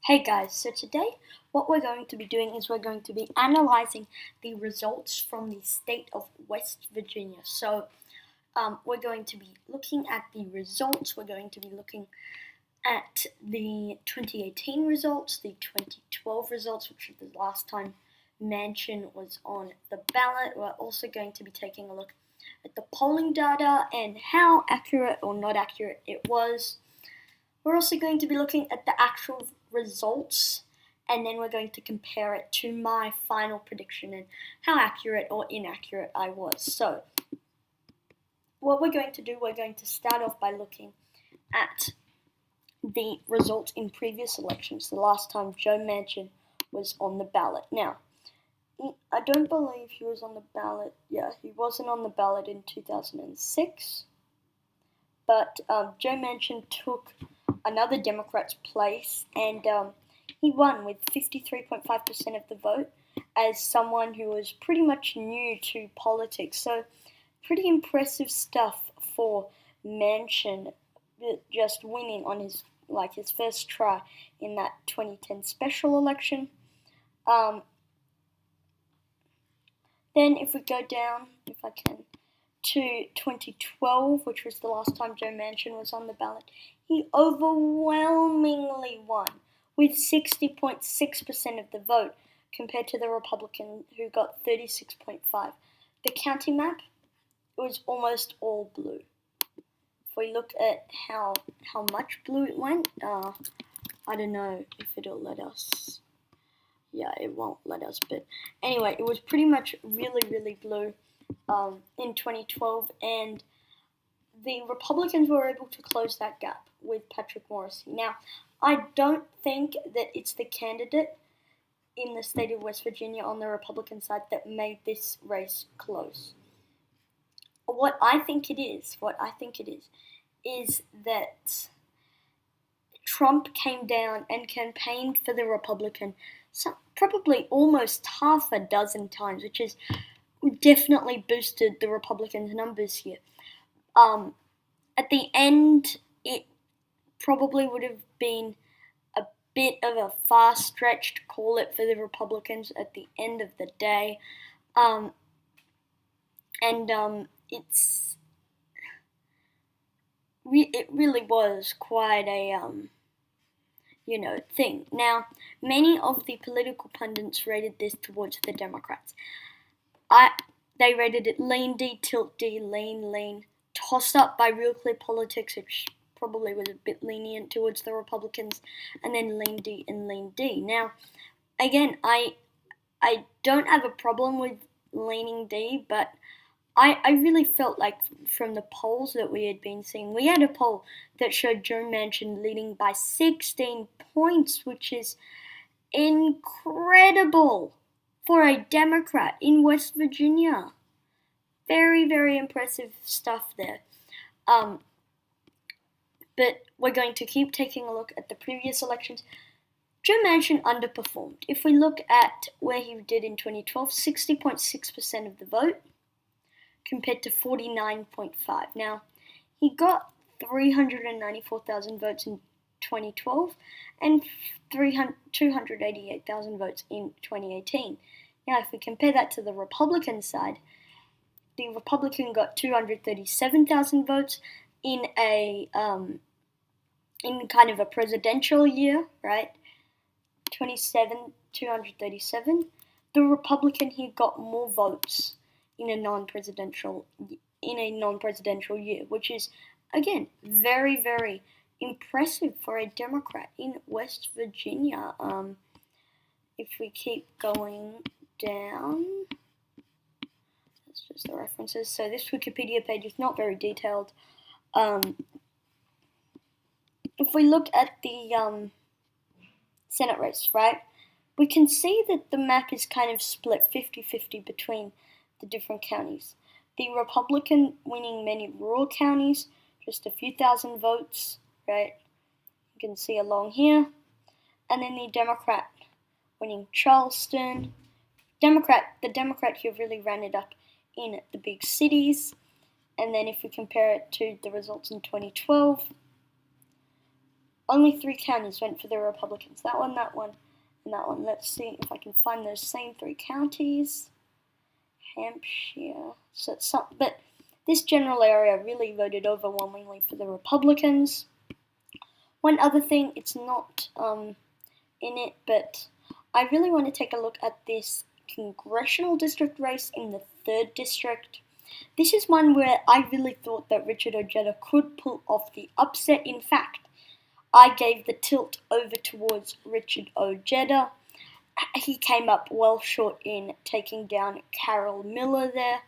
Hey guys, so today what we're going to be doing is we're going to be analyzing the results from the state of West Virginia. So we're going to be looking at the results, we're going to be looking at the 2018 results, the 2012 results, which is the last time Manchin was on the ballot. We're also going to be taking a look at the polling data and how accurate or not accurate it was. We're also going to be looking at the actual results, and then we're going to compare it to my final prediction and how accurate or inaccurate I was. So, what we're going to do, we're going to start off by looking at the results in previous elections, the last time Joe Manchin was on the ballot. Now, I don't believe he was on the ballot. Yeah, he wasn't on the ballot in 2006, but Joe Manchin took another Democrat's place, and he won with 53.5% of the vote as someone who was pretty much new to politics. So pretty impressive stuff for Manchin, just winning on his first try in that 2010 special election. Then if we go down, if I can, to 2012, which was the last time Joe Manchin was on the ballot, he overwhelmingly won with 60.6% of the vote compared to the Republican who got 36.5%. The county map, it was almost all blue. If we look at how much blue it went, I don't know if it'll let us. Yeah, it won't let us, but anyway, it was pretty much really blue in 2012, and the Republicans were able to close that gap with Patrick Morrissey. Now, I don't think that it's the candidate in the state of West Virginia on the Republican side that made this race close. What I think it is that Trump came down and campaigned for the Republican probably almost half a dozen times, which has definitely boosted the Republicans' numbers here. At the end, it probably would have been a bit of a far stretch to call it for the Republicans at the end of the day. It really was quite a thing. Now, many of the political pundits rated this towards the Democrats. They rated it lean D, tilt D, lean, toss up by Real Clear Politics, which probably was a bit lenient towards the Republicans, and then lean D and lean D. Now, again, I don't have a problem with leaning D, but I really felt like from the polls that we had been seeing, we had a poll that showed Joe Manchin leading by 16 points, which is incredible for a Democrat in West Virginia. Very impressive stuff there. But we're going to keep taking a look at the previous elections. Joe Manchin underperformed. If we look at where he did in 2012, 60.6% of the vote compared to 49.5%. Now, he got 394,000 votes in 2012 and 288,000 votes in 2018. Now, if we compare that to the Republican side, the Republican got 237,000 votes in kind of a presidential year, right? 237. The Republican here got more votes in a non-presidential year, which is again very impressive for a Democrat in West Virginia. If we keep going down, that's just the references. So this Wikipedia page is not very detailed. If we look at the Senate race, right, we can see that the map is kind of split 50-50 between the different counties. The Republican winning many rural counties, just a few thousand votes, right? You can see along here. And then the Democrat winning Charleston. The Democrat here really ran it up in the big cities. And then if we compare it to the results in 2012, only 3 counties went for the Republicans. That one, and that one. Let's see if I can find those same 3 counties. Hampshire. But this general area really voted overwhelmingly for the Republicans. One other thing, it's not in it, but I really want to take a look at this congressional district race in the 3rd district. This is one where I really thought that Richard Ojeda could pull off the upset. In fact, I gave the tilt over towards Richard Ojeda. He came up well short in taking down Carol Miller there.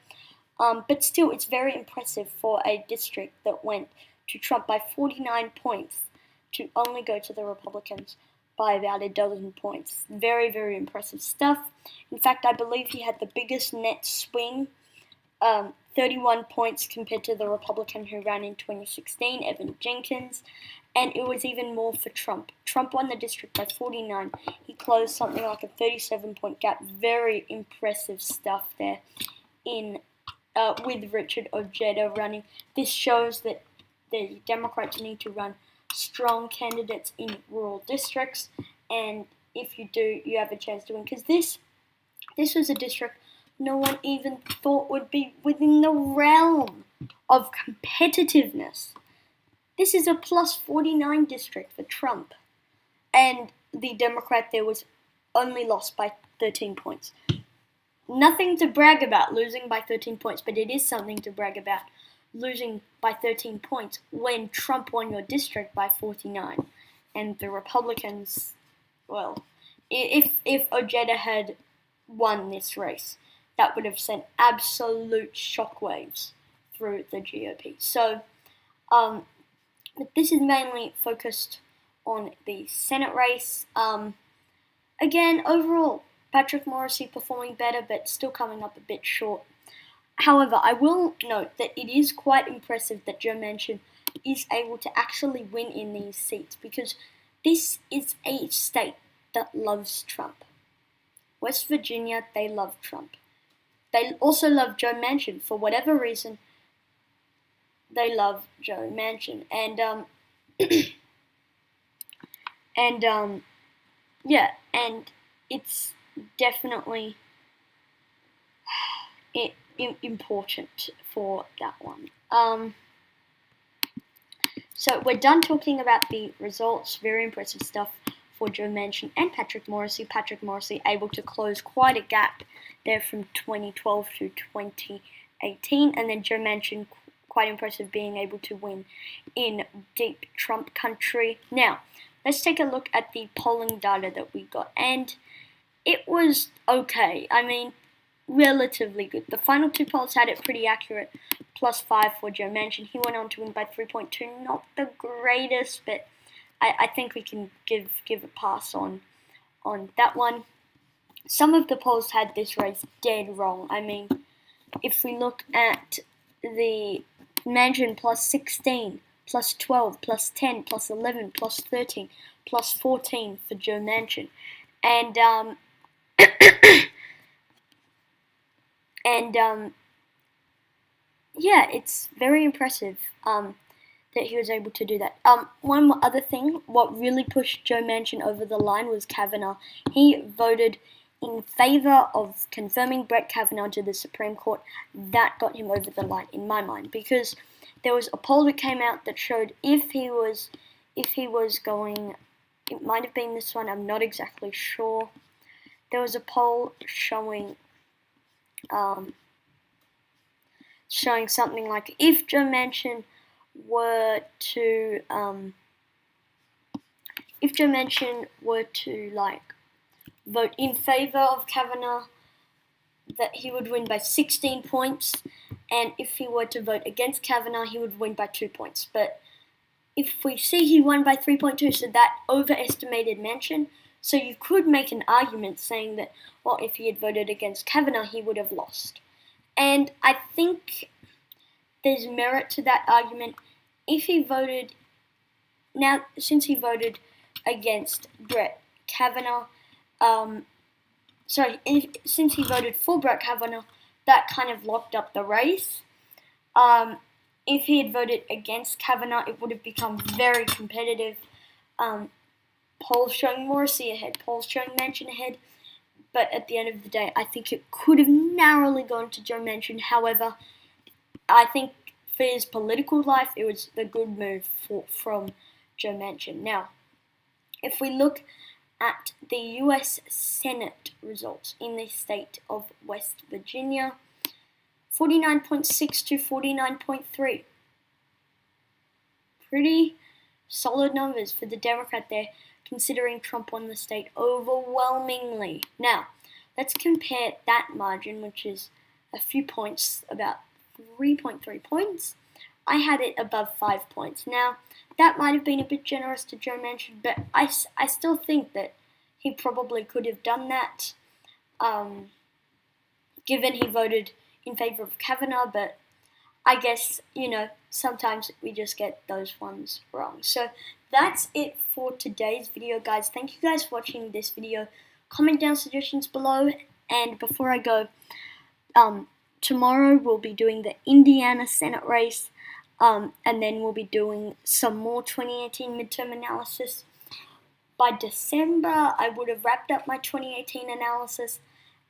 But still, it's very impressive for a district that went to Trump by 49 points to only go to the Republicans by about a dozen points. Very, very impressive stuff. In fact, I believe he had the biggest net swing, 31 points compared to the Republican who ran in 2016, Evan Jenkins. And it was even more for Trump. Trump won the district by 49. He closed something like a 37-point gap. Very impressive stuff there with Richard Ojeda running. This shows that the Democrats need to run strong candidates in rural districts, and if you do, you have a chance to win, because this was a district no one even thought would be within the realm of competitiveness. This is a plus 49 district for Trump, and the Democrat there was only lost by 13 points. Nothing to brag about losing by 13 points, but it is something to brag about losing by 13 points when Trump won your district by 49. And the Republicans, well, if Ojeda had won this race, that would have sent absolute shockwaves through the GOP. So, but this is mainly focused on the Senate race. Again, overall, Patrick Morrissey performing better, but still coming up a bit short. However, I will note that it is quite impressive that Joe Manchin is able to actually win in these seats, because this is a state that loves Trump. West Virginia, they love Trump. They also love Joe Manchin. For whatever reason, they love Joe Manchin. And it's definitely important for that one. So we're done talking about the results. Very impressive stuff for Joe Manchin and Patrick Morrissey. Patrick Morrissey able to close quite a gap there from 2012 to 2018, and then Joe Manchin quite impressive being able to win in deep Trump country. Now, let's take a look at the polling data that we got, and it was okay. I mean, relatively good. The final 2 polls had it pretty accurate, +5 for Joe Manchin. He went on to win by 3.2. Not the greatest, but I think we can give a pass on that one. Some of the polls had this race dead wrong. I mean, if we look at the Manchin +16, +12, +10, +11, +13, +14 for Joe Manchin, and yeah, it's very impressive that he was able to do that. One other thing, what really pushed Joe Manchin over the line was Kavanaugh. He voted in favor of confirming Brett Kavanaugh to the Supreme Court. That got him over the line, in my mind, because there was a poll that came out that showed if he was going, it might have been this one, I'm not exactly sure. There was a poll showing something like if Joe Manchin were to vote in favor of Kavanaugh, that he would win by 16 points, and if he were to vote against Kavanaugh, he would win by 2 points. But if we see he won by 3.2, so that overestimated Manchin. So you could make an argument saying that, well, if he had voted against Kavanaugh, he would have lost. And I think there's merit to that argument. If he voted, now, since he voted against Brett Kavanaugh, since he voted for Brett Kavanaugh, that kind of locked up the race. If he had voted against Kavanaugh, it would have become very competitive. Polls showing Morrissey ahead, polls showing Manchin ahead. But at the end of the day, I think it could have narrowly gone to Joe Manchin. However, I think for his political life, it was a good move from Joe Manchin. Now, if we look at the US Senate results in the state of West Virginia, 49.6 to 49.3. Pretty solid numbers for the Democrat there, considering Trump won the state overwhelmingly. Now, let's compare that margin, which is a few points, about 3.3 points. I had it above 5 points. Now, that might have been a bit generous to Joe Manchin, but I still think that he probably could have done that, given he voted in favor of Kavanaugh, but I guess, sometimes we just get those ones wrong. So that's it for today's video, guys. Thank you guys for watching this video. Comment down suggestions below, and before I go, tomorrow we'll be doing the Indiana Senate race, and then we'll be doing some more 2018 midterm analysis. By December, I would have wrapped up my 2018 analysis,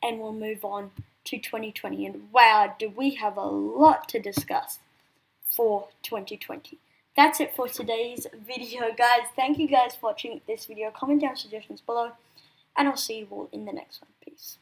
and we'll move on to 2020. And wow, do we have a lot to discuss for 2020. That's it for today's video, guys. Thank you guys for watching this video. Comment down suggestions below, and I'll see you all in the next one. Peace.